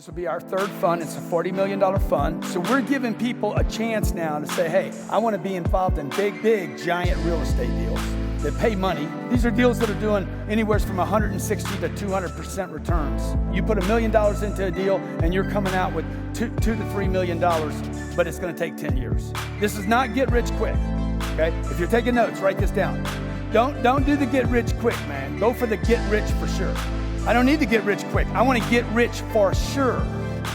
This will be our third fund. It's a $40 million fund. So we're giving people a chance now to say, hey, I want to be involved in big, giant real estate deals that pay money. These are deals that are doing anywhere from 160 to 200% returns. You put $1 million into a deal and you're coming out with $2 to $3 million, but it's going to take 10 years. This is not get rich quick, okay? If you're taking notes, write this down. Don't do the get rich quick, man. Go for the get rich for sure. I don't need to get rich quick. I want to get rich for sure.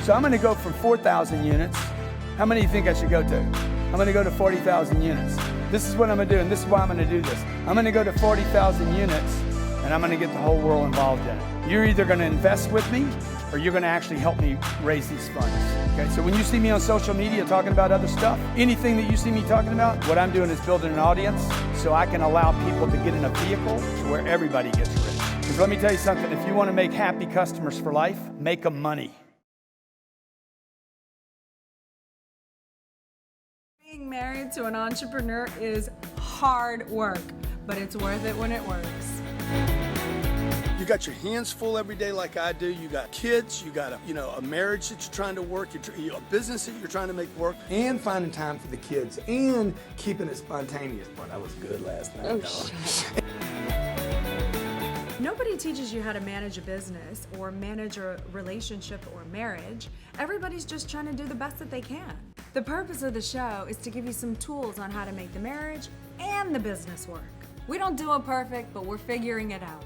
So I'm going to go from 4,000 units. How many do you think I should go to? I'm going to go to 40,000 units. This is what I'm going to do, and this is why I'm going to do this. I'm going to go to 40,000 units, and I'm going to get the whole world involved in it. You're either going to invest with me, or you're going to actually help me raise these funds. Okay, so when you see me on social media talking about other stuff, anything that you see me talking about, what I'm doing is building an audience so I can allow people to get in a vehicle to where everybody gets rich. Because let me tell you something, if you want to make happy customers for life, make them money. Being married to an entrepreneur is hard work, but it's worth it when it works. You got your hands full every day like I do. You got kids, you got a marriage that you're trying to work, a business that you're trying to make work. And finding time for the kids and keeping it spontaneous. Boy, that was good last night. Oh, Nobody teaches you how to manage a business or manage a relationship or marriage. Everybody's just trying to do the best that they can. The purpose of the show is to give you some tools on how to make the marriage and the business work. We don't do it perfect, but we're figuring it out.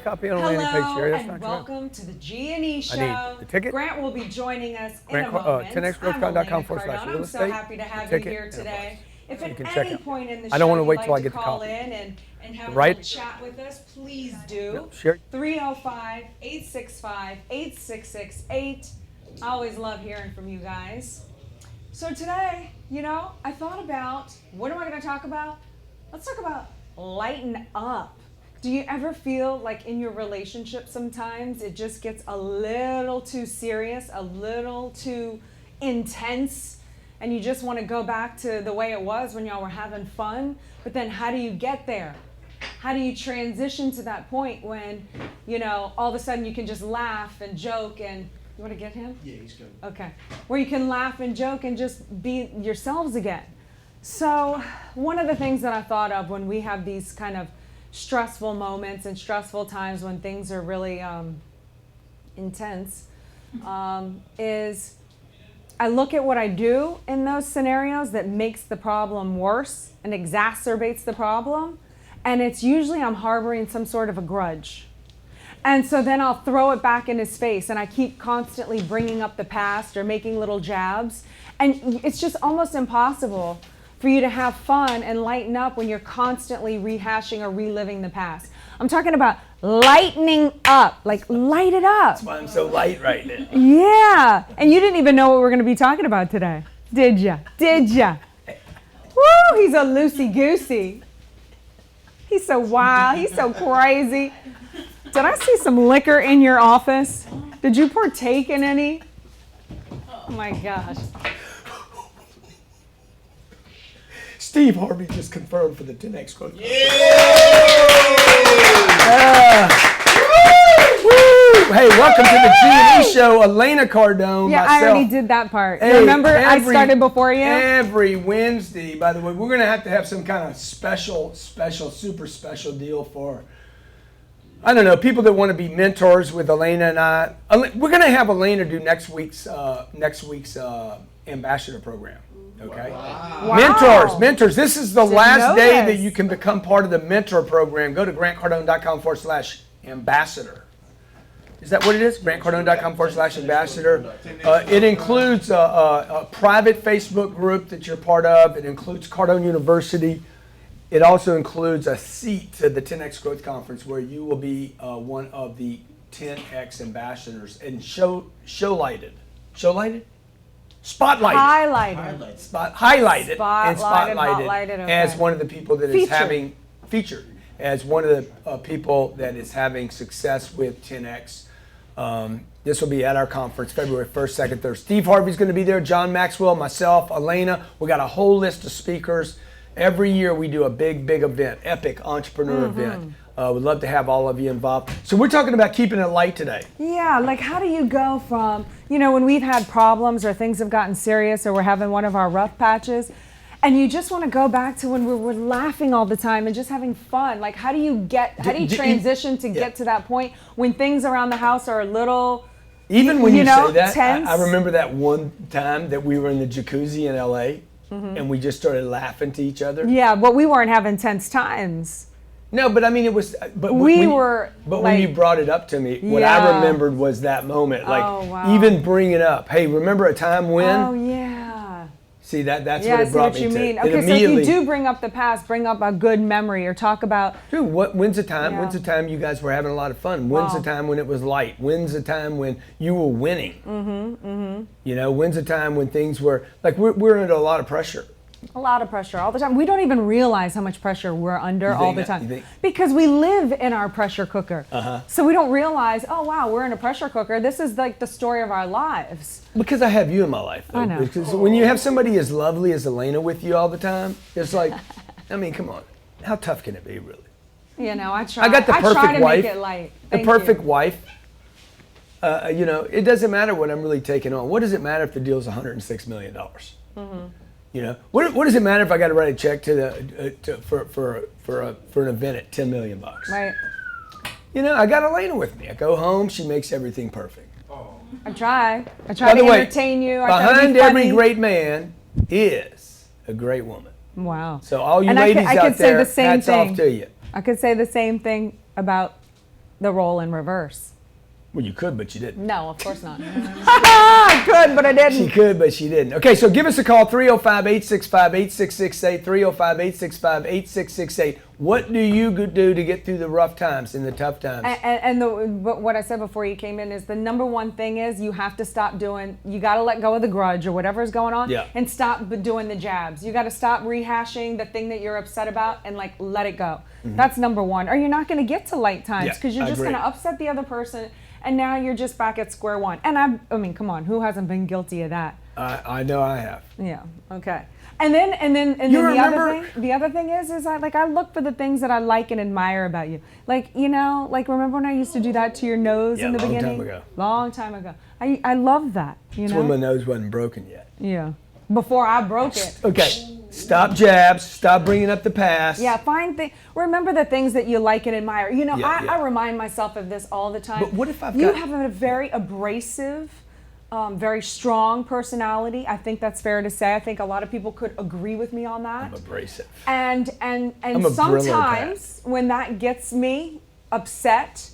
Copy on landing page here. That's and not welcome to the G&E Show. I need the ticket. Grant will be joining us Grant, in a moment. 10xgrowthcon.com/real I'm estate. so happy to have you here today. If at any point in the show I don't want to you'd wait like till I to get the call copy. in and have a Right? little chat with us, please do. Sure. 305-865-8668. I always love hearing from you guys. So today, I thought about, what am I going to talk about? Let's talk about lighten up. Do you ever feel like in your relationship sometimes it just gets a little too serious, a little too intense, and you just want to go back to the way it was when y'all were having fun? But then how do you get there? How do you transition to that point when, all of a sudden you can just laugh and joke and, you want to get him? Yeah, he's good. Okay. Where you can laugh and joke and just be yourselves again. So one of the things that I thought of when we have these kind of stressful moments and stressful times when things are really intense is I look at what I do in those scenarios that makes the problem worse and exacerbates the problem, and it's usually I'm harboring some sort of a grudge. And so then I'll throw it back in his face, and I keep constantly bringing up the past or making little jabs, and it's just almost impossible for you to have fun and lighten up when you're constantly rehashing or reliving the past. I'm talking about lightening up, like light it up. That's why I'm so light right now. Yeah, and you didn't even know what we're going to be talking about today, did ya? Did ya? Woo, he's a loosey-goosey. He's so wild, he's so crazy. Did I see some liquor in your office? Did you partake in any? Oh my gosh. Steve Harvey just confirmed for the 10X Growth. Yeah! Hey, welcome to the G&E Show. Elena Cardone, Yeah, myself. I already did that part. Hey, Remember, I started before you? Every Wednesday, by the way, we're going to have some kind of super special deal for, I don't know, people that want to be mentors with Elena and I. We're going to have Elena do next week's ambassador program. Okay. Wow. Mentors. This is the Didn't last know day this. that you can become part of the mentor program. Go to grantcardone.com/ambassador. Is that what it is? grantcardone.com/ambassador. It includes a private Facebook group that you're part of. It includes Cardone University. It also includes a seat to the 10X Growth Conference where you will be one of the 10X ambassadors and highlighted as one of the people that is having featured as one of the people that is having success with 10X. This will be at our conference February 1st, 2nd, 3rd. Steve Harvey's going to be there, John Maxwell, myself, Elena. We got a whole list of speakers. Every year we do a big event, epic entrepreneur event. We'd love to have all of you involved. So we're talking about keeping it light today. Yeah, like how do you go from, when we've had problems or things have gotten serious or we're having one of our rough patches, and you just want to go back to when we're laughing all the time and just having fun. Like how do you transition to get to that point when things around the house are a little, even when you say that, tense? I remember that one time that we were in the jacuzzi in LA and we just started laughing to each other. Yeah, but we weren't having tense times. No, but I mean, it was. But when you brought it up to me, what I remembered was that moment. Like even bring it up. Hey, remember a time when? Oh yeah. See that's what it brought me to. Yeah, I see what you mean. Okay, so if you do bring up the past, bring up a good memory or talk about. Dude, when's the time? Yeah. When's the time you guys were having a lot of fun? When's the time when it was light? When's the time when you were winning? When's the time when things were like we're under a lot of pressure. A lot of pressure all the time. We don't even realize how much pressure we're under all the time. Because we live in our pressure cooker. So we don't realize, oh wow, we're in a pressure cooker. This is like the story of our lives. Because I have you in my life, though. I know. Because when you have somebody as lovely as Elena with you all the time, it's like, I mean, come on. How tough can it be, really? I try. I got the perfect wife. Make it light. The perfect wife. It doesn't matter what I'm really taking on. What does it matter if the deal's $106 million? What does it matter if I got to write a check for an event at $10 million? Right. I got Elena with me. I go home, she makes everything perfect. I try. I try to entertain you. Behind every great man is a great woman. Wow. So all you ladies out there, hats off to you. I could say the same thing about the role in reverse. Well, you could, but you didn't. No, of course not. I could, but I didn't. She could, but she didn't. Okay, so give us a call, 305-865-8668, 305-865-8668. What do you do to get through the rough times and the tough times? But what I said before you came in is the number one thing is you have to stop you got to let go of the grudge or whatever is going on and stop doing the jabs. You got to stop rehashing the thing that you're upset about and let it go. That's number one. Or you're not going to get to light times because you're just going to upset the other person. And now you're just back at square one. And I mean, come on, who hasn't been guilty of that? I know I have. Yeah. Okay. And then the other thing is I look for the things that I like and admire about you. Remember when I used to do that to your nose in the beginning? Long time ago. I love that. That's when my nose wasn't broken yet. Yeah. Before I broke it. Okay. Stop jabs. Stop bringing up the past. Yeah, remember the things that you like and admire. I remind myself of this all the time. But what if you have a very abrasive, very strong personality. I think that's fair to say. I think a lot of people could agree with me on that. I'm abrasive. And sometimes when that gets me upset,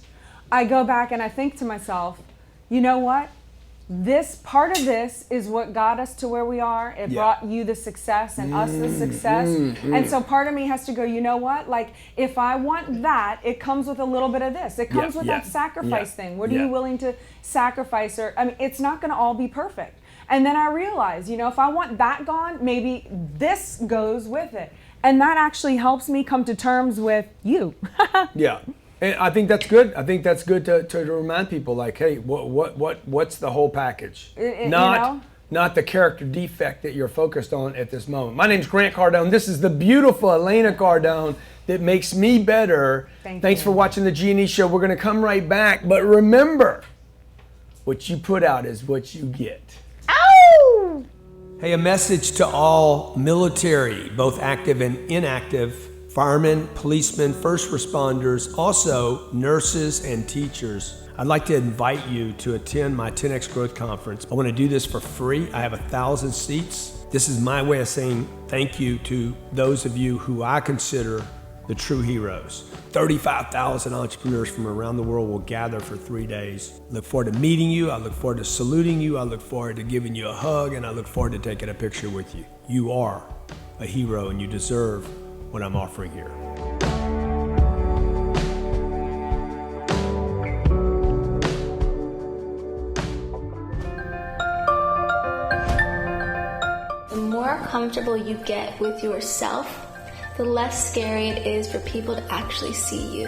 I go back and I think to myself, you know what? This part of this is what got us to where we are. It brought you the success and us the success. And so part of me has to go, you know what? If I want that, it comes with a little bit of this. It comes with that sacrifice thing. What are you willing to sacrifice? It's not going to all be perfect. And then I realize, if I want that gone, maybe this goes with it. And that actually helps me come to terms with you. Yeah. And I think that's good. I think that's good to remind people, hey, what's the whole package? Not the character defect that you're focused on at this moment. My name's Grant Cardone. This is the beautiful Elena Cardone that makes me better. Thanks for watching the G&E Show. We're going to come right back. But remember, what you put out is what you get. Ow! Hey, a message to all military, both active and inactive, firemen, policemen, first responders, also nurses and teachers. I'd like to invite you to attend my 10X Growth Conference. I want to do this for free. I have 1,000 seats. This is my way of saying thank you to those of you who I consider the true heroes. 35,000 entrepreneurs from around the world will gather for 3 days. Look forward to meeting you. I look forward to saluting you. I look forward to giving you a hug, and I look forward to taking a picture with you. You are a hero, and you deserve what I'm offering here. The more comfortable you get with yourself, the less scary it is for people to actually see you.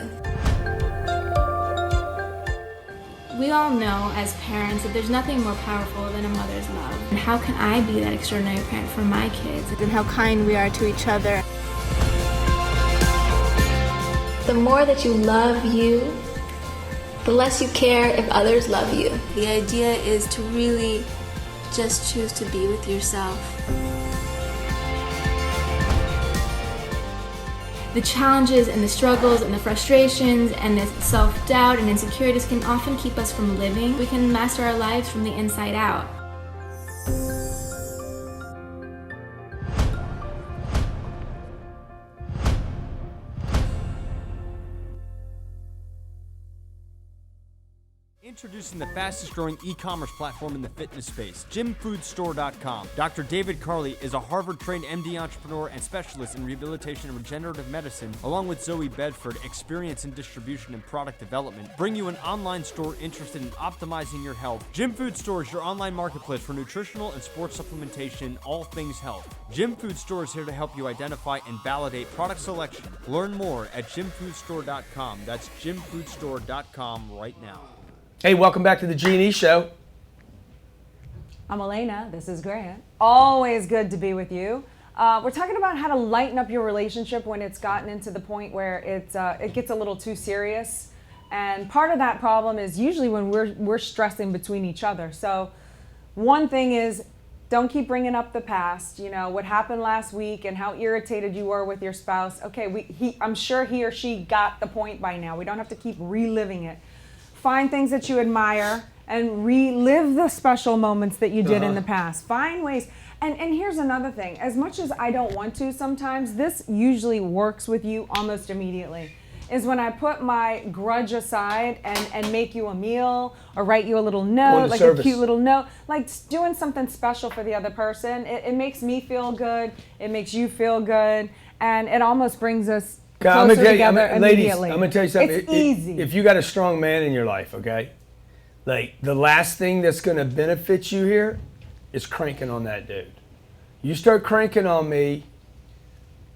We all know as parents that there's nothing more powerful than a mother's love. And how can I be that extraordinary parent for my kids? And how kind we are to each other. The more that you love you, the less you care if others love you. The idea is to really just choose to be with yourself. The challenges and the struggles and the frustrations and the self-doubt and insecurities can often keep us from living. We can master our lives from the inside out. Introducing the fastest growing e-commerce platform in the fitness space, gymfoodstore.com. Dr. David Carley is a Harvard-trained MD entrepreneur and specialist in rehabilitation and regenerative medicine, along with Zoe Bedford, experience in distribution and product development, bring you an online store interested in optimizing your health. Gym Food Store is your online marketplace for nutritional and sports supplementation, all things health. Gym Food Store is here to help you identify and validate product selection. Learn more at gymfoodstore.com. That's gymfoodstore.com right now. Hey, welcome back to the G&E Show. I'm Elena. This is Grant. Always good to be with you. We're talking about how to lighten up your relationship when it's gotten into the point where it gets a little too serious. And part of that problem is usually when we're stressing between each other. So one thing is, don't keep bringing up the past. You know, what happened last week and how irritated you were with your spouse. Okay, I'm sure he or she got the point by now. We don't have to keep reliving it. Find things that you admire and relive the special moments that you did in the past. Find ways. And here's another thing. As much as I don't want to sometimes, this usually works with you almost immediately, is when I put my grudge aside and make you a meal or write you a little note, like a cute little note, like doing something special for the other person. It makes me feel good. It makes you feel good. And it almost brings us closer together immediately. I'm gonna tell you something. It's easy. If you got a strong man in your life, okay, like the last thing that's gonna benefit you here is cranking on that dude. You start cranking on me,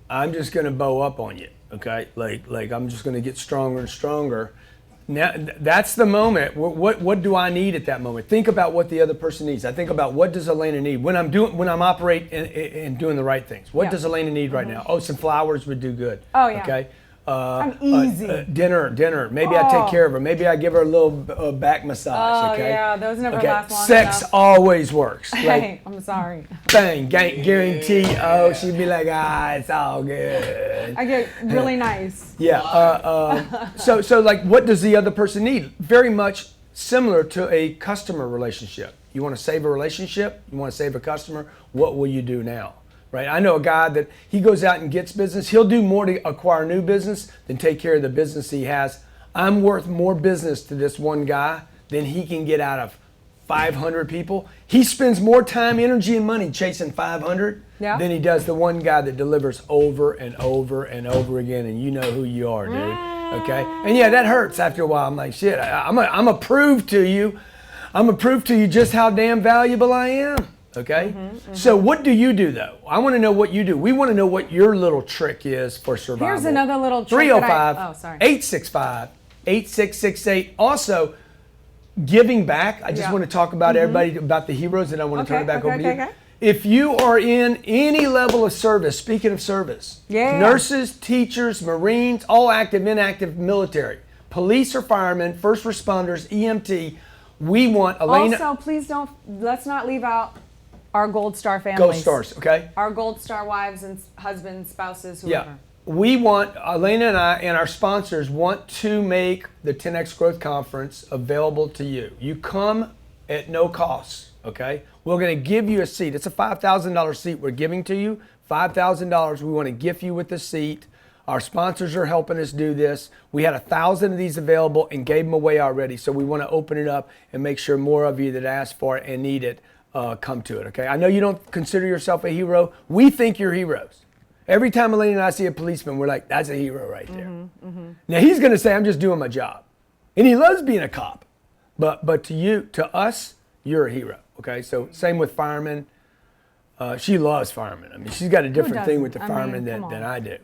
I'm just gonna bow up on you, okay? Like I'm just gonna get stronger and stronger. Now that's the moment. What do I need at that moment? Think about what the other person needs. I think about what does Elena need when I'm operating and doing the right things. What does Elena need right now? Oh, some flowers would do good. Oh yeah. Okay. I'm easy. Dinner. Maybe I take care of her. Maybe I give her a little back massage. Oh Okay. yeah, those never last long Sex enough. always works. Like, Hey, I'm sorry. bang, guarantee. Oh, she'd be like, it's all good. I get really nice. Yeah. So like, what does the other person need? Very much similar to a customer relationship. You want to save a relationship? You want to save a customer? What will you do now? Right? I know a guy that he goes out and gets business. He'll do more to acquire new business than take care of the business he has. I'm worth more business to this one guy than he can get out of 500 people. He spends more time, energy, and money chasing 500 than he does the one guy that delivers over and over and over again. And you know who you are, dude. Okay? And yeah, that hurts after a while. I'm like, shit, I'm gonna prove to you. I'm gonna prove to you just how damn valuable I am. Okay? So what do you do though? I want to know what you do. We want to know what your little trick is for survival. Here's another little trick. 305-865-8668. Also, giving back. I just want to talk about everybody, about the heroes, and I want to turn it back over to you. Okay. If you are in any level of service, speaking of service, nurses, teachers, Marines, all active, inactive, military, police or firemen, first responders, EMT, we want Elena. Also, please let's not leave out our Gold Star families. Gold Stars, okay? Our Gold Star wives and husbands, spouses, whoever. Yeah. We want, Elena and I and our sponsors want to make the 10X Growth Conference available to you. You come at no cost, okay? We're gonna give you a seat. It's a $5,000 seat we're giving to you. $5,000, we wanna gift you with the seat. Our sponsors are helping us do this. We had 1,000 of these available and gave them away already. So we wanna open it up and make sure more of you that ask for it and need it come to it, okay? I know you don't consider yourself a hero. We think you're heroes. Every time Elena and I see a policeman, we're like, that's a hero right there. Now he's gonna say, I'm just doing my job. And he loves being a cop. But to us, you're a hero, okay? So same with firemen. She loves firemen. I mean, she's got a different thing with the firemen than I do.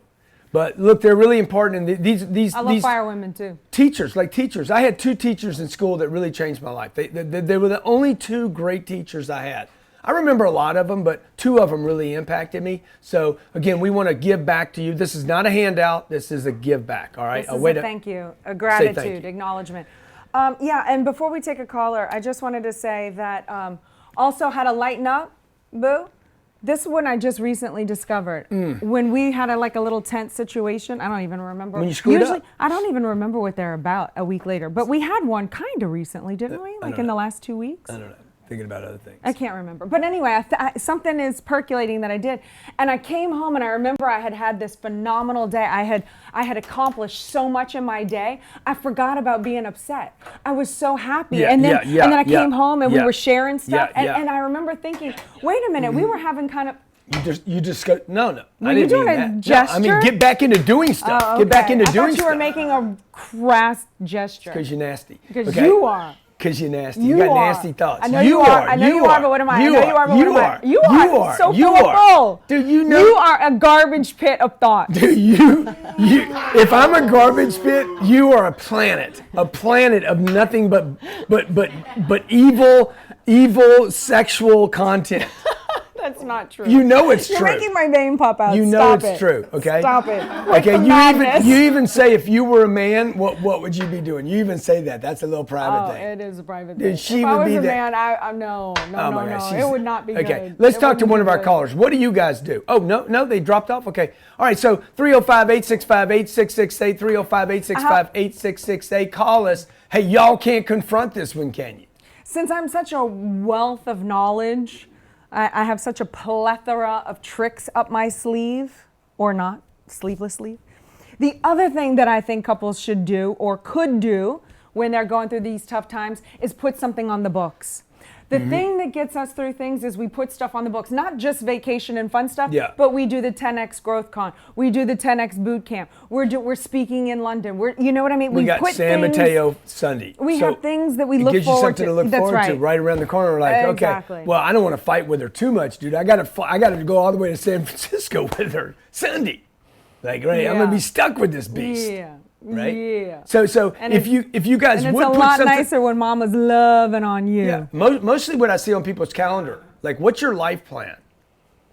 But look, they're really important. And these I love fire women too. Teachers. I had 2 teachers in school that really changed my life. They were the only 2 great teachers I had. I remember a lot of them, but 2 of them really impacted me. So again, we want to give back to you. This is not a handout. This is a give back. All right. This is a thank you, a gratitude, acknowledgement. Yeah, and before we take a caller, I just wanted to say that also how to lighten up, boo. This is one I just recently discovered. When we had a little tense situation, I don't even remember. When you screwed up? I don't even remember what they're about a week later. But we had one kind of recently, didn't we? Like in the last 2 weeks? I don't know. Thinking about other things. I can't remember. But anyway, something is percolating that I did. And I came home and I remember I had this phenomenal day. I had accomplished so much in my day. I forgot about being upset. I was so happy. And then I came home and we were sharing stuff. And I remember thinking, wait a minute, we were having kind of... You just go, no. Were I you didn't doing mean a that. gesture? No, I mean, get back into doing stuff. Oh, okay. Get back into doing I thought you were stuff. making a crass gesture. Because you're nasty. Because you are. Because you're nasty. You got nasty thoughts. I know you are. I know you are, but what am I? I know you are, but what am I? You are so full. Dude, you know. You are a garbage pit of thought. Dude, you. If I'm a garbage pit, you are a planet of nothing but evil sexual content. That's not true. You know it's true. You're making my vein pop out. You know it's true. Okay. Stop it. Okay. You even say if you were a man, what would you be doing? You even say that. That's a little private thing. It is a private thing. If I was a man, no. It would not be good. Okay. Let's talk to one of our callers. What do you guys do? Oh no, they dropped off. Okay. All right. So 305-865-8668, 305-865-8668. Call us. Hey, y'all can't confront this one, can you? Since I'm such a wealth of knowledge, I have such a plethora of tricks up my sleeve, or not, sleeveless sleeve. The other thing that I think couples should do or could do when they're going through these tough times is put something on the books. The thing that gets us through things is we put stuff on the books, not just vacation and fun stuff, but we do the 10X Growth Con. We do the 10X Boot Camp. We're speaking in London. You know what I mean? We got San Mateo Sunday. We have things that we look forward to. It gives you something to look forward to right around the corner. Like, okay, well, I don't want to fight with her too much, dude. I got to go all the way to San Francisco with her Sunday. Like, right, I'm going to be stuck with this beast. Yeah. Right? Yeah. So if you guys would put something... it's a lot nicer when mama's loving on you. Yeah. Mostly what I see on people's calendar, like, what's your life plan?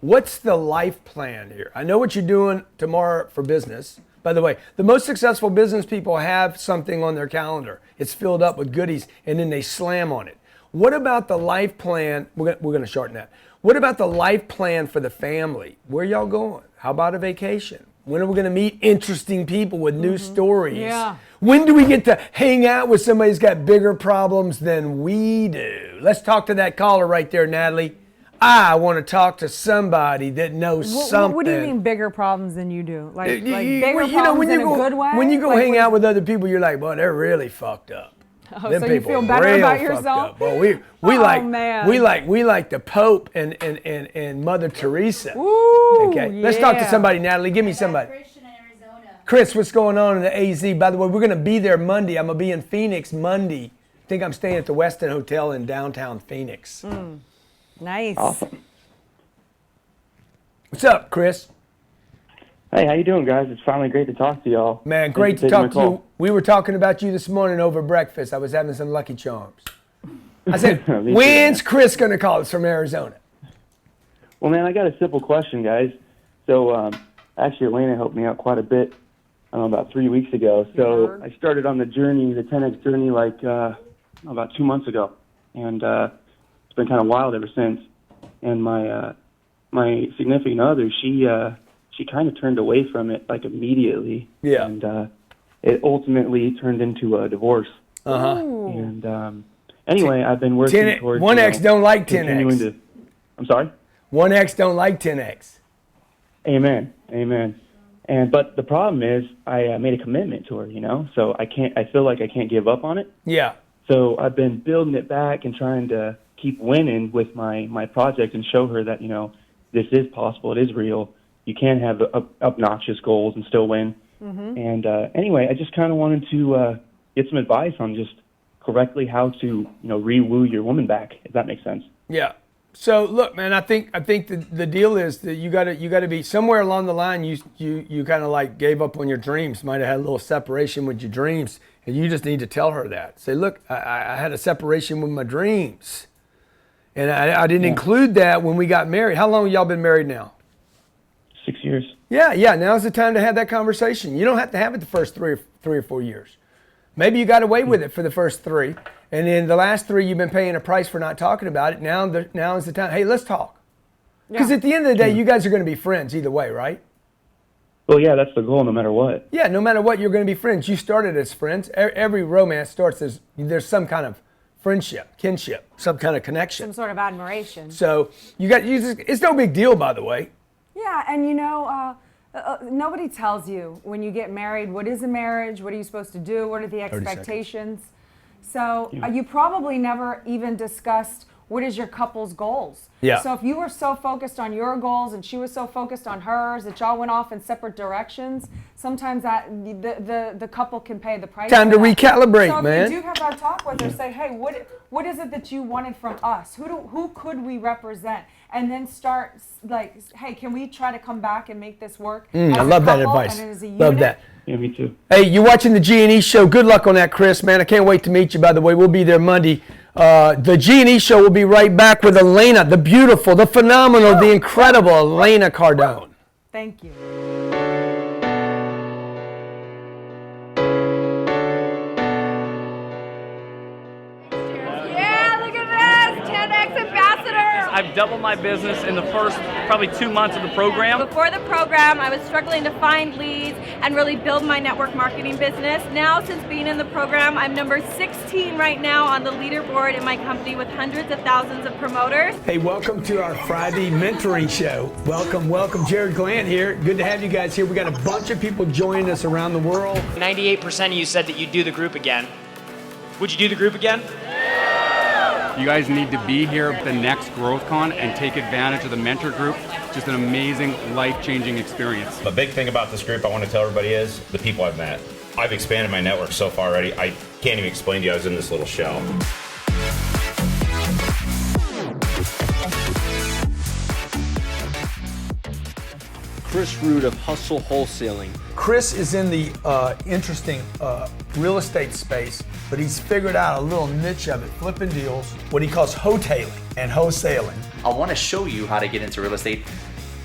What's the life plan here? I know what you're doing tomorrow for business. By the way, the most successful business people have something on their calendar. It's filled up with goodies, and then they slam on it. What about the life plan? We're going to shorten that. What about the life plan for the family? Where y'all going? How about a vacation? When are we going to meet interesting people with new stories? Yeah. When do we get to hang out with somebody who's got bigger problems than we do? Let's talk to that caller right there, Natalie. I want to talk to somebody that knows something. What do you mean bigger problems than you do? Like bigger problems in a good way? When you go hang out with other people, you're like, well, they're really fucked up. Oh, so you feel better about yourself? Well, we like the Pope and Mother Teresa. Ooh, okay, let's talk to somebody, Natalie. Give me somebody. Christian in Arizona. Chris, what's going on in the AZ? By the way, we're going to be there Monday. I'm going to be in Phoenix Monday. I think I'm staying at the Westin Hotel in downtown Phoenix. Nice. Awesome. What's up, Chris? Hey, how you doing, guys? It's finally great to talk to y'all. Man, great to talk to you. We were talking about you this morning over breakfast. I was having some Lucky Charms. I said, when's Chris going to call us from Arizona? Well, man, I got a simple question, guys. So, actually, Elena helped me out quite a bit about 3 weeks ago. So I started on the journey, the 10X journey, about 2 months ago. And it's been kind of wild ever since. And my significant other, she kind of turned away from it immediately. Yeah. And it ultimately turned into a divorce. Uh-huh. And anyway, I've been working towards 1X don't like 10X. I'm sorry? 1X don't like 10X. Amen. But the problem is I made a commitment to her, so I feel like I can't give up on it. Yeah. So I've been building it back and trying to keep winning with my project and show her that, this is possible. It is real. You can have obnoxious goals and still win. Mm-hmm. And anyway, I just kind of wanted to get some advice on just correctly how to, re-woo your woman back, if that makes sense. Yeah. So look, man, I think the deal is that you got to be somewhere along the line. You kind of like gave up on your dreams. Might have had a little separation with your dreams, and you just need to tell her that. Say, look, I had a separation with my dreams, and I didn't include that when we got married. How long have y'all been married now? 6 years. Yeah. Now's the time to have that conversation. You don't have to have it the first three or 4 years. Maybe you got away with it for the first 3, and then the last 3 you've been paying a price for not talking about it. Now is the time. Hey, let's talk. Because at the end of the day, you guys are going to be friends either way, right? Well, yeah, that's the goal no matter what. Yeah, no matter what, you're going to be friends. You started as friends. Every romance starts as there's some kind of friendship, kinship, some kind of connection. Some sort of admiration. So it's no big deal, by the way. Yeah, and nobody tells you when you get married, what is a marriage, what are you supposed to do, what are the expectations. So you probably never even discussed what is your couple's goals. Yeah. So if you were so focused on your goals and she was so focused on hers that y'all went off in separate directions, sometimes that the couple can pay the price. Time to recalibrate, so man. if you do have that talk with her, say, hey, what is it that you wanted from us? Who could we represent? And then start like, hey, can we try to come back and make this work? I love that advice. Love that. Yeah, me too. Hey, you're watching the G&E Show. Good luck on that, Chris, man. I can't wait to meet you, by the way. We'll be there Monday. The G&E Show will be right back with Elena, the beautiful, the phenomenal, the incredible Elena Cardone. Thank you. I've doubled my business in the first probably 2 months of the program. Before the program, I was struggling to find leads and really build my network marketing business. Now, since being in the program, I'm number 16 right now on the leaderboard in my company with hundreds of thousands of promoters. Hey, welcome to our Friday mentoring show. Welcome. Jared Glant here. Good to have you guys here. We got a bunch of people joining us around the world. 98% of you said that you'd do the group again. Would you do the group again? You guys need to be here at the next GrowthCon and take advantage of the mentor group. Just an amazing, life-changing experience. The big thing about this group I want to tell everybody is the people I've met. I've expanded my network so far already, I can't even explain to you I was in this little shell. Chris Root of Hustle Wholesaling. Chris is in the interesting real estate space, but he's figured out a little niche of it, flipping deals, what he calls wholetailing and wholesaling. I want to show you how to get into real estate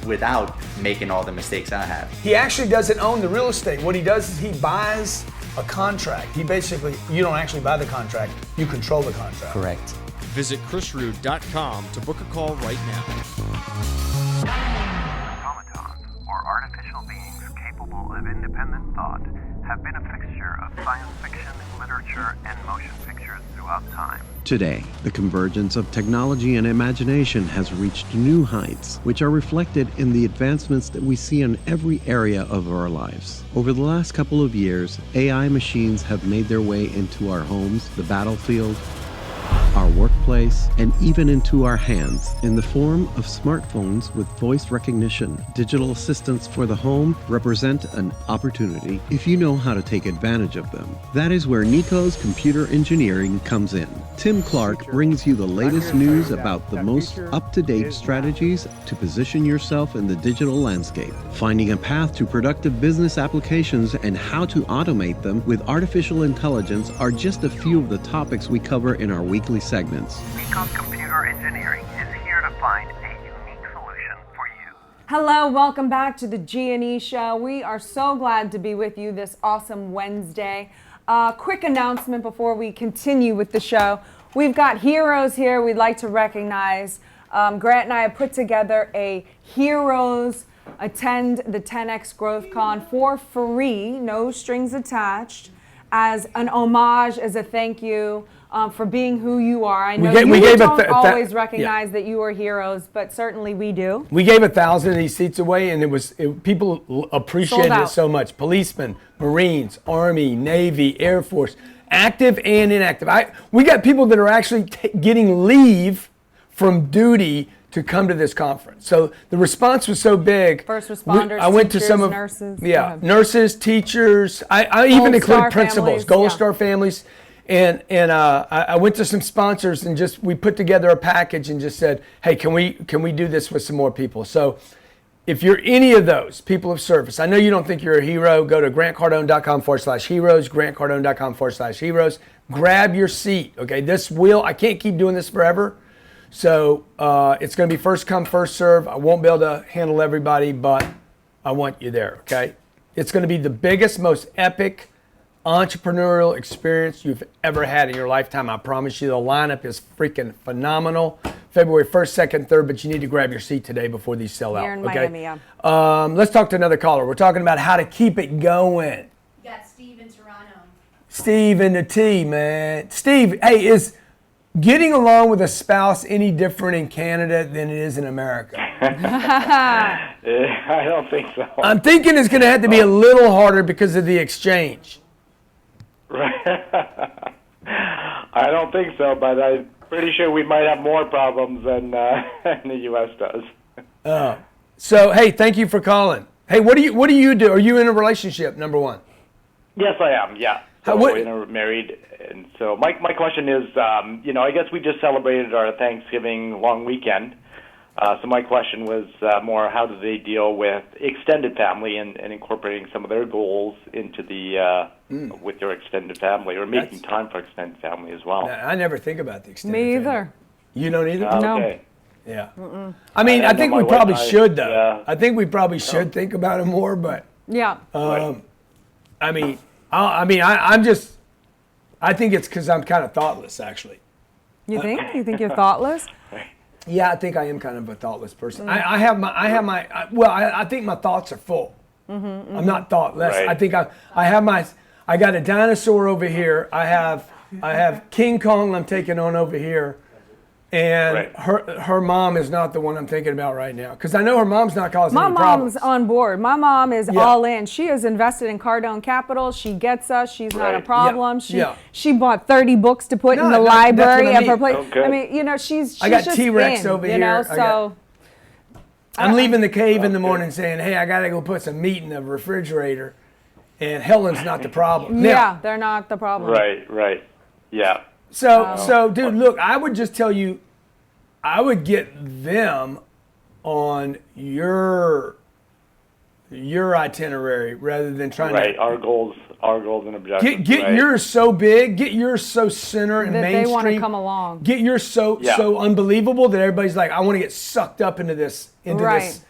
without making all the mistakes I have. He actually doesn't own the real estate. What he does is he buys a contract. You don't actually buy the contract, you control the contract. Correct. Visit chrisroot.com to book a call right now. Or artificial beings capable of independent thought have been a fixture of science fiction, literature, and motion pictures throughout time. Today, the convergence of technology and imagination has reached new heights, which are reflected in the advancements that we see in every area of our lives. Over the last couple of years, AI machines have made their way into our homes, the battlefield, our workplace, and even into our hands in the form of smartphones with voice recognition. Digital assistants for the home represent an opportunity if you know how to take advantage of them. That is where Nico's Computer Engineering comes in. Tim Clark brings you the latest news about the most up-to-date strategies to position yourself in the digital landscape, finding a path to productive business applications and how to automate them with artificial intelligence are just a few of the topics we cover in our weekly segments. Nico's Computer Engineering is here to find a unique solution for you. Hello, welcome back to the G&E Show. We are so glad to be with you this awesome Wednesday. Quick announcement before we continue with the show. We've got heroes here we'd like to recognize. Grant and I have put together a Heroes Attend the 10X GrowthCon for free, no strings attached, as an homage, as a thank you. For being who you are. I know we don't always recognize that you are heroes, but certainly we do. We gave 1,000 of these seats away, and people appreciated it so much. Policemen, Marines, Army, Navy, Air Force, active and inactive. We got people that are actually getting leave from duty to come to this conference. So the response was so big. First responders, I went teachers, to some of nurses. Nurses, teachers. I even include principals, Gold Star families. And I went to some sponsors and we put together a package and just said, hey, can we do this with some more people? So if you're any of those people of service, I know you don't think you're a hero. Go to grantcardone.com/heroes, grantcardone.com/heroes. Grab your seat. Okay, I can't keep doing this forever. So it's going to be first come, first serve. I won't be able to handle everybody, but I want you there. Okay, it's going to be the biggest, most epic entrepreneurial experience you've ever had in your lifetime. I promise you, the lineup is freaking phenomenal. February 1st, 2nd, 3rd, but you need to grab your seat today before these sell out. Here in okay? Miami, yeah. Let's talk to another caller. We're talking about how to keep it going. You got Steve in Toronto. Steve in the T, man. Steve, hey, is getting along with a spouse any different in Canada than it is in America? I don't think so. I'm thinking it's going to have to be a little harder because of the exchange. Right. I don't think so, but I'm pretty sure we might have more problems than the U.S. does. So, hey, thank you for calling. Hey, what do you do? Are you in a relationship, number one? Yes, I am, yeah. So married. And so my question is, I guess we just celebrated our Thanksgiving long weekend. So my question was more, how do they deal with extended family and incorporating some of their goals into the with their extended family, or making time for extended family as well? I never think about the extended Me family. either. You don't either? No. Okay. Yeah. Mm-mm. I mean, I think we probably should, though. Yeah. I think we probably should think about it more, but Yeah. I mean, I'm just, I think it's because I'm kind of thoughtless, actually. You think? You think you're thoughtless? Yeah, I think I am kind of a thoughtless person. I think my thoughts are full. I'm not thoughtless. Right. I think I got a dinosaur over here. I have King Kong I'm taking on over here. And her mom is not the one I'm thinking about right now, because I know her mom's not causing any problems. My mom's on board. My mom is all in. She is invested in Cardone Capital. She gets us. She's not a problem. She bought 30 books to put in the library of her place. Okay. I mean, she's I got just T-Rex in, over you here. know, so I'm leaving the cave in the morning saying, hey, I got to go put some meat in the refrigerator, and Helen's not the problem. Yeah, they're not the problem. Right. Yeah. So, dude, look, I would just tell you, I would get them on your itinerary rather than trying to. Our goals and objectives. Get yours so big, get yours so center and That mainstream. they want to come along. Get yours so unbelievable that everybody's like, I want to get sucked up into this. This.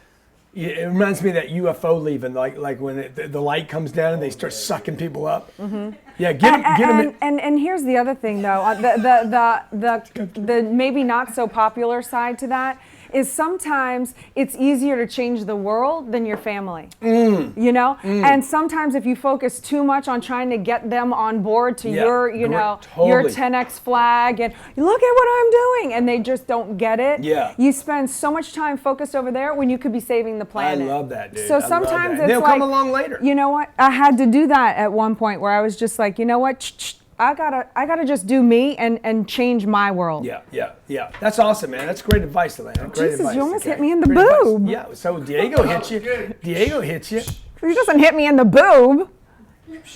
It reminds me of that UFO leaving, like when the light comes down and they start sucking people up. Mm-hmm. Yeah, get them. And here's the other thing, though, the maybe not so popular side to that is sometimes it's easier to change the world than your family. You know, and sometimes if you focus too much on trying to get them on board to your, your 10x flag and look at what I'm doing, and they just don't get it. Yeah. You spend so much time focused over there when you could be saving the planet. I love that, dude. So sometimes it's they'll like, come along later. You know what? I had to do that at one point where I was just like, you know what? I gotta just do me and change my world. Yeah. That's awesome, man. That's great advice, Elena. Great Jesus, advice. you almost hit me in the boob. Yeah. So Diego hit you. Diego hit you. He doesn't hit me in the boob.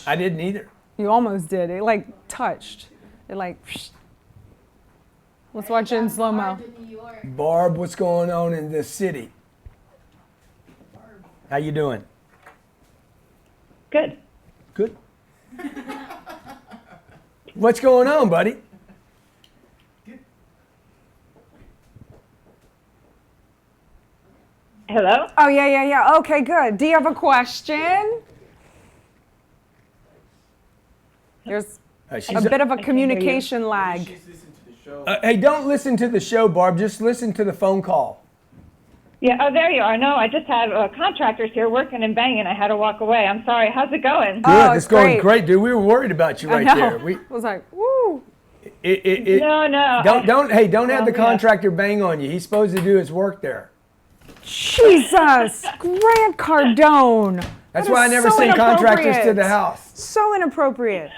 I didn't either. You almost did. It like touched. It like. Let's watch it in slow mo. Barb, what's going on in this city? How you doing? Good. Good. What's going on, buddy? Hello? Oh, yeah. Okay, good. Do you have a question? There's a bit of a communication lag. Hey, don't listen to the show, Barb. Just listen to the phone call. Yeah, oh, there you are. No, I just had contractors here working and banging. I had to walk away. I'm sorry. How's it going? Good. It's going great, dude. We were worried about you right there. I was like, woo. No. Don't have the contractor bang on you. He's supposed to do his work there. Jesus, Grant Cardone. That's why I never send contractors to the house. So inappropriate.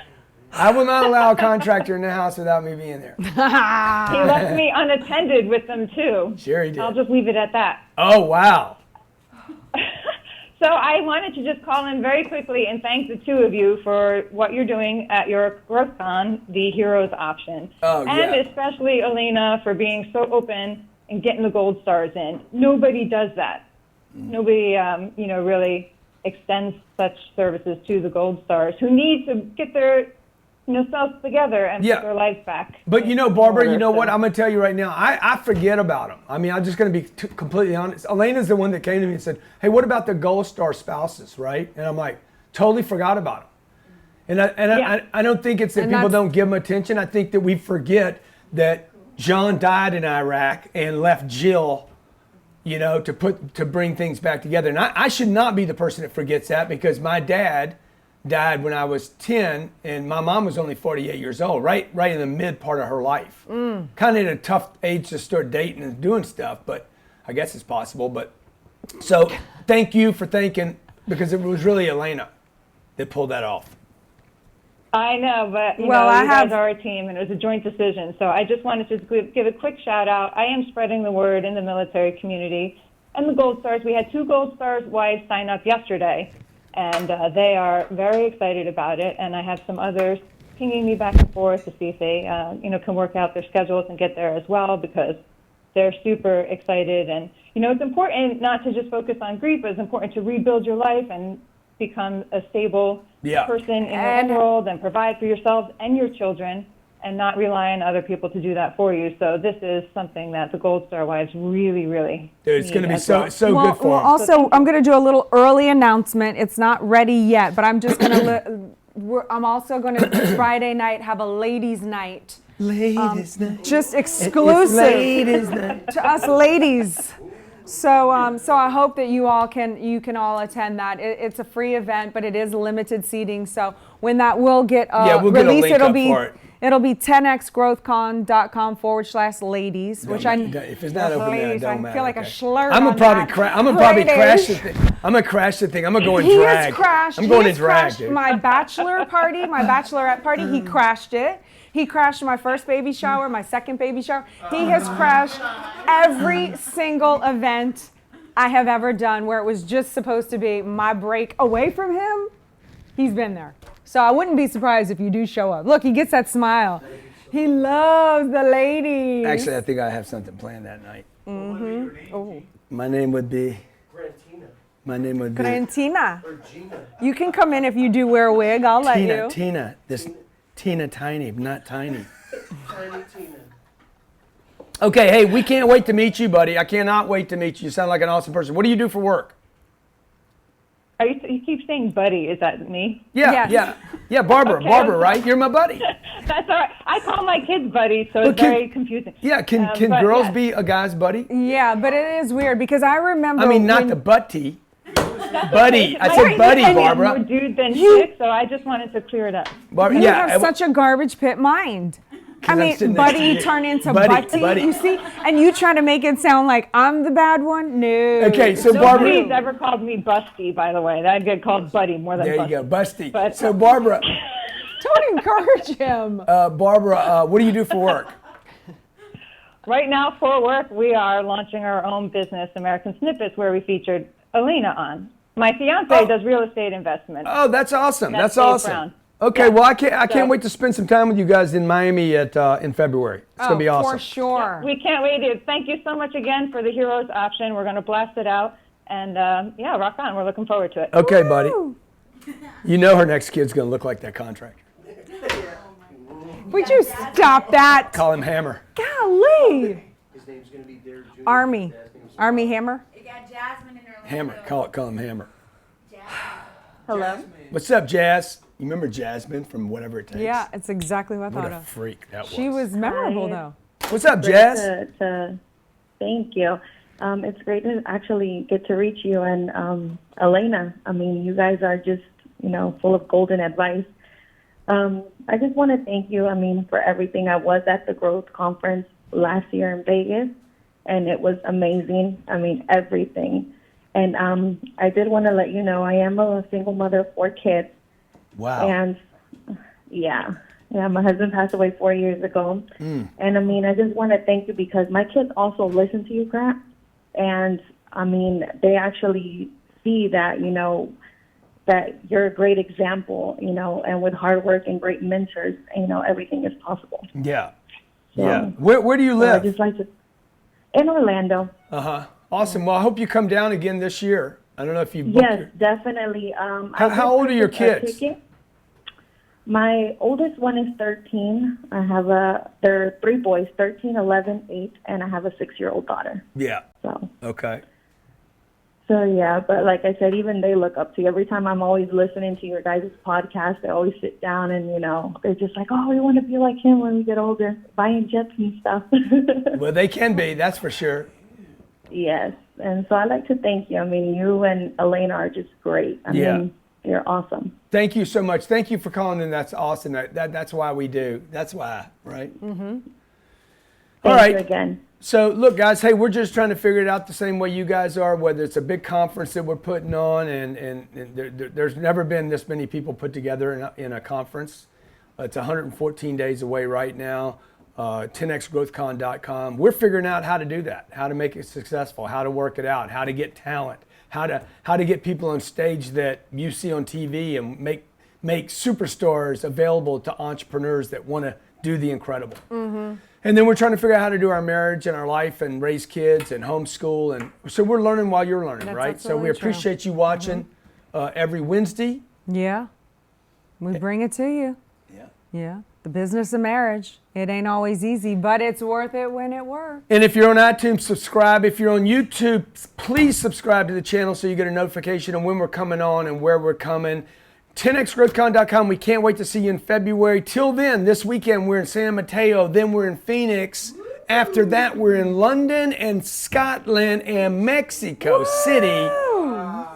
I will not allow a contractor in the house without me being there. He left me unattended with them, too. Sure he did. I'll just leave it at that. Oh, wow. So I wanted to just call in very quickly and thank the two of you for what you're doing at your GrowthCon, the Heroes Option. And especially Elena for being so open and getting the gold stars in. Nobody does that. Nobody, really extends such services to the gold stars who need to get their selves together and put their lives back. But Barbara, you know what? I'm going to tell you right now, I forget about them. I mean, I'm just going to be completely honest. Elena's the one that came to me and said, hey, what about the gold star spouses, right? And I'm like, totally forgot about them. And I don't think it's that people don't give them attention. I think that we forget that John died in Iraq and left Jill, to bring things back together. And I should not be the person that forgets that, because my dad died when I was 10 and my mom was only 48 years old, right in the mid part of her life. Kind of in a tough age to start dating and doing stuff, but I guess it's possible. But so thank you for thinking, because it was really Elena that pulled that off. I know, but you guys are a team, and it was a joint decision. So I just wanted to give a quick shout out. I am spreading the word in the military community and the Gold Stars. We had 2 Gold Stars wives sign up yesterday, and they are very excited about it. And I have some others pinging me back and forth to see if they, can work out their schedules and get there as well, because they're super excited. And it's important not to just focus on grief, but it's important to rebuild your life and become a stable person in the world and provide for yourselves and your children, and not rely on other people to do that for you. So this is something that the Gold Star wives really, really it's going to be so good for them. Well, also, I'm going to do a little early announcement. It's not ready yet, but I'm just going to, I'm also going to Friday night have a ladies' night. Ladies' night. Just exclusive ladies' night. to us ladies. So I hope that you can all attend that. It's a free event, but it is limited seating. So when that will get we'll released, get a link up for it. It'll be 10xgrowthcon.com/ladies, which if it's not open, then it don't matter. I feel like a slur. I'm gonna probably crash the thing. I'm gonna crash the thing. I'm gonna go in drag. I'm going in drag, dude. My bachelorette party. He crashed it. He crashed my first baby shower, my second baby shower. He has crashed every single event I have ever done where it was just supposed to be my break away from him. He's been there. So I wouldn't be surprised if you do show up. Look, he gets that smile. He loves the ladies. Actually, I think I have something planned that night. Mm-hmm. Oh. My name would be Grantina. Or Gina. You can come in if you do wear a wig. I'll let you. Tina. This Tina Tiny, not Tiny. Tiny Tina. Okay, hey, we can't wait to meet you, buddy. I cannot wait to meet you. You sound like an awesome person. What do you do for work? You keep saying buddy. Is that me? Yeah, Barbara. Okay. Barbara, right? You're my buddy. That's all right. I call my kids buddy, so it's very confusing. Yeah, can girls be a guy's buddy? Yeah, but it is weird because I remember. I mean, not the butty. Buddy. I said buddy, Barbara. More dude than chick, so I just wanted to clear it up. You have such a garbage pit mind. I mean, buddy turn into butty, you see? And you try to make it sound like I'm the bad one? No. Okay, so Barbara. Nobody's ever called me Busty, by the way. That'd get called buddy more than There Busty. You go, Busty. But, so Barbara. Don't encourage him. Barbara, what do you do for work? Right now, for work, we are launching our own business, American Snippets, where we featured Elena on. My fiance does real estate investment. Oh, that's awesome. That's awesome. Brown. Okay, well, I can't wait to spend some time with you guys in Miami in February. It's gonna be awesome. For sure. We can't wait to. Thank you so much again for the Heroes option. We're gonna blast it out, and rock on. We're looking forward to it. Okay, buddy. You know her next kid's gonna look like that contractor. Would you stop that? Call him Hammer. Golly. His name's gonna be Derek Jr. Army Hammer. Yeah, Jasmine and Orlando. Hammer. Call him Hammer. Hello. What's up, Jazz? You remember Jasmine from Whatever It Takes? Yeah, it's exactly what I thought of. What a freak that was. She was memorable, though. What's up, Jazz? Thank you. It's great to actually get to reach you and Elena. I mean, you guys are just, full of golden advice. I just want to thank you, for everything. I was at the Growth Conference last year in Vegas, and it was amazing. Everything. And I did want to let you know I am a single mother of 4 kids. Wow. And my husband passed away 4 years ago. And I just want to thank you because my kids also listen to you, Grant. And they actually see that, you know, that you're a great example, you know, and with hard work and great mentors, you know, everything is possible. Yeah. So, Yeah. Where do you live? I just like to, in Orlando. Uh-huh. Awesome. Well, I hope you come down again this year. I don't know if you booked Yes, definitely. How old are your kids? My oldest one is 13. I have there are 3 boys, 13, 11, 8, and I have a 6-year-old daughter. Yeah. So. Okay. So yeah, but like I said, even they look up to you. Every time I'm always listening to your guys' podcast, they always sit down and, you know, they're just like, oh, we want to be like him when we get older, buying jets and stuff. Well, they can be, that's for sure. Yes. And so I'd like to thank you. I mean, you and Elena are just great. I mean, you're awesome. Thank you so much. Thank you for calling in. That's awesome. That's why we do. That's why, right? Mm-hmm. All right. You again. So look, guys, hey, we're just trying to figure it out the same way you guys are, whether it's a big conference that we're putting on, and there's never been this many people put together in a conference. It's 114 days away right now. 10xgrowthcon.com. We're figuring out how to do that, how to make it successful, how to work it out, how to get talent, how to get people on stage that you see on TV and make superstars available to entrepreneurs that want to do the incredible. Mm-hmm. And then we're trying to figure out how to do our marriage and our life and raise kids and homeschool. And so we're learning while you're learning, That's right? So we absolutely true. appreciate you watching every Wednesday. Yeah. We bring it to you. Yeah. The business of marriage. It ain't always easy, but it's worth it when it works. And if you're on iTunes, subscribe. If you're on YouTube, please subscribe to the channel so you get a notification on when we're coming on and where we're coming. 10xgrowthcon.com. We can't wait to see you in February. Till then, this weekend we're in San Mateo. Then we're in Phoenix. After that, we're in London and Scotland and Mexico City.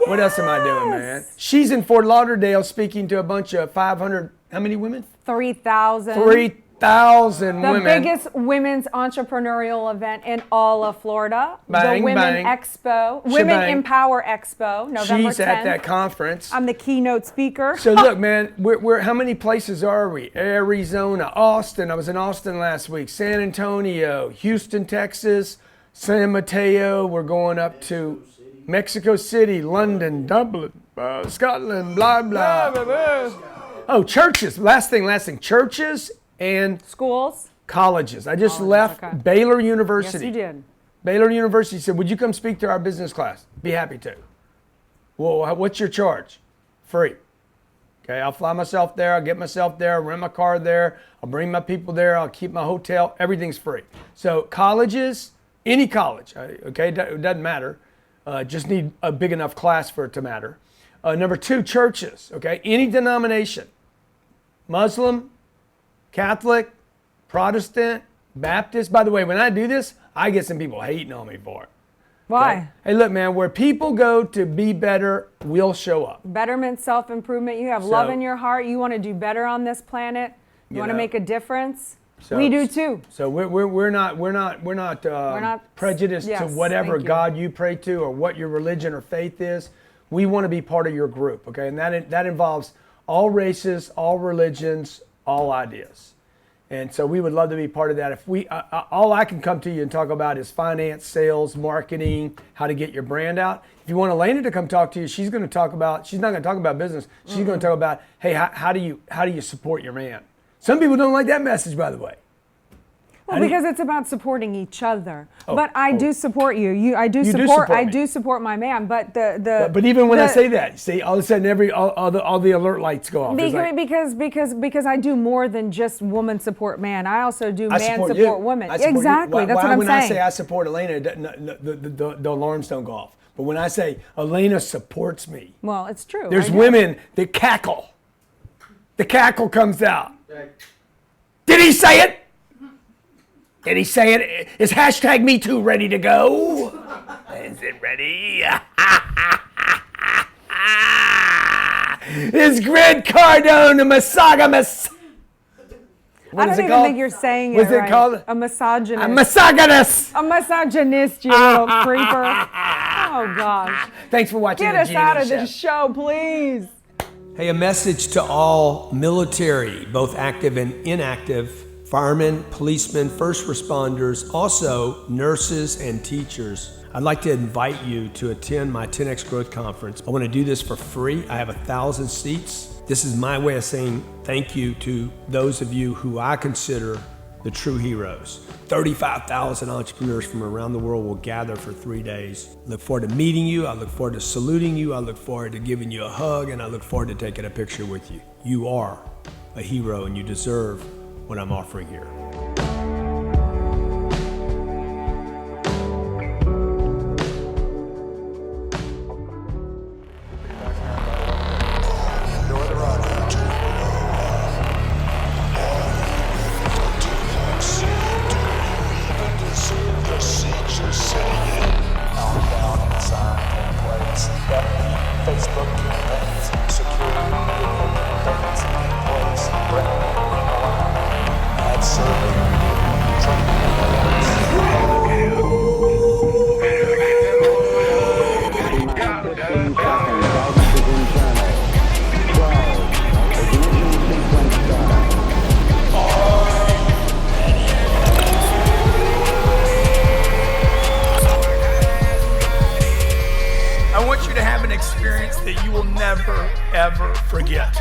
What else am I doing, man? She's in Fort Lauderdale speaking to a bunch of 500, how many women? 3,000. 3,000 The women. biggest women's entrepreneurial event in all of Florida. Bang, the Women bang. Expo. Shebang. Women Empower Expo, November 10th. She's at that conference. I'm the keynote speaker. So look, man, we're how many places are we? Arizona, Austin. I was in Austin last week. San Antonio, Houston, Texas, San Mateo. We're going up to Mexico City, London, Dublin, Scotland, blah, blah. Oh, churches. Last thing. Churches and schools, colleges. I just left Baylor University. Yes, you did. Baylor University said, would you come speak to our business class? Be happy to. Well, what's your charge? Free. Okay, I'll fly myself there. I'll get myself there. I'll rent my car there. I'll bring my people there. I'll keep my hotel. Everything's free. So colleges, any college, okay, it doesn't matter. Just need a big enough class for it to matter. Number 2, churches, okay, any denomination. Muslim, Catholic, Protestant, Baptist. By the way, when I do this, I get some people hating on me for it. Why? Okay? Hey, look, man, where people go to be better, we'll show up. Betterment, self-improvement. You have love in your heart. You want to do better on this planet. You want to make a difference. We do too. So we're not prejudiced to whatever God you pray to or what your religion or faith is. We want to be part of your group, okay? And that involves all races, all religions, all ideas. And so we would love to be part of that. If all I can come to you and talk about is finance, sales, marketing, how to get your brand out. If you want Elena to come talk to you, she's not going to talk about business. She's going to talk about, hey, how do you support your man? Some people don't like that message, by the way. Well, because it's about supporting each other. But I do support you. I do support my man. But But even when I say that, see, all of a sudden all the alert lights go off. Because I do more than just woman support man. I also do man support woman. Exactly. That's what I'm saying. When I say I support Elena, the alarms don't go off. But when I say Elena supports me, well, it's true. There's women that cackle. The cackle comes out. Did he say it? Did he say it? Is hashtag #MeToo ready to go? Is it ready? Is Greg Cardone a misogynist? I don't even think you're saying it right. What's it called? A misogynist. A misogynist. A misogynist, you little creeper. Oh, gosh. Thanks for watching Get the us out G&E of Show. this show, please. Hey, a message to all military, both active and inactive, firemen, policemen, first responders, also nurses and teachers. I'd like to invite you to attend my 10X Growth Conference. I want to do this for free. I have 1,000 seats. This is my way of saying thank you to those of you who I consider the true heroes. 35,000 entrepreneurs from around the world will gather for 3 days. Look forward to meeting you. I look forward to saluting you. I look forward to giving you a hug, and I look forward to taking a picture with you. You are a hero, and you deserve what I'm offering here. I want you to have an experience that you will never, ever forget.